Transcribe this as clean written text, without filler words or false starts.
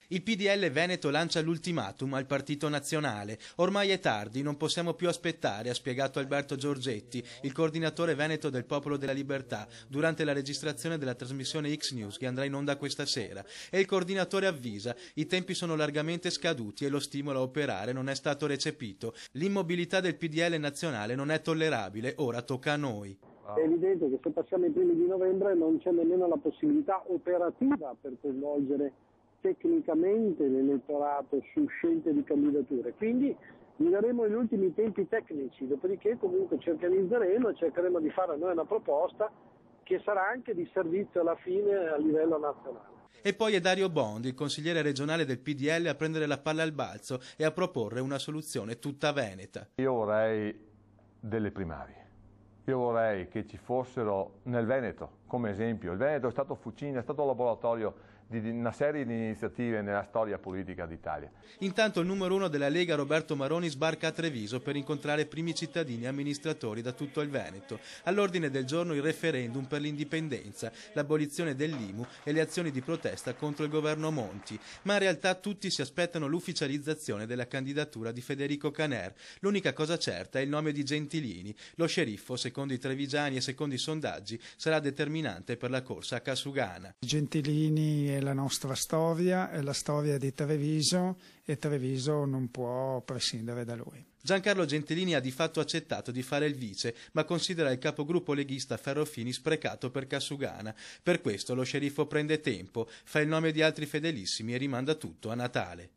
Il PDL Veneto lancia l'ultimatum al Partito Nazionale. Ormai è tardi, non possiamo più aspettare, ha spiegato Alberto Giorgetti, il coordinatore veneto del Popolo della Libertà, durante la registrazione della trasmissione X News che andrà in onda questa sera. E il coordinatore avvisa, i tempi sono largamente scaduti e lo stimolo a operare non è stato recepito. L'immobilità del PDL nazionale non è tollerabile, ora tocca a noi. È evidente che se passiamo i primi di novembre non c'è nemmeno la possibilità operativa per coinvolgere tecnicamente l'elettorato su scelte di candidature, quindi gli daremo gli ultimi tempi tecnici, dopodiché comunque ci organizzeremo e cercheremo di fare noi una proposta che sarà anche di servizio alla fine a livello nazionale. E poi è Dario Bondi, il consigliere regionale del PDL, a prendere la palla al balzo e a proporre una soluzione tutta veneta. Io vorrei delle primarie. Io vorrei che ci fossero nel Veneto, come esempio. Il Veneto è stato fucina, è stato laboratorio di una serie di iniziative nella storia politica d'Italia. Intanto il numero 1 della Lega, Roberto Maroni, sbarca a Treviso per incontrare primi cittadini e amministratori da tutto il Veneto. All'ordine del giorno il referendum per l'indipendenza, l'abolizione dell'IMU e le azioni di protesta contro il governo Monti. Ma in realtà tutti si aspettano l'ufficializzazione della candidatura di Federico Caner. L'unica cosa certa è il nome di Gentilini. Lo sceriffo, secondo i trevigiani e secondo i sondaggi, sarà determinante per la corsa a Casugana. Gentilini è la nostra storia, è la storia di Treviso e Treviso non può prescindere da lui. Giancarlo Gentilini ha di fatto accettato di fare il vice, ma considera il capogruppo leghista Ferrofini sprecato per Casugana. Per questo lo sceriffo prende tempo, fa il nome di altri fedelissimi e rimanda tutto a Natale.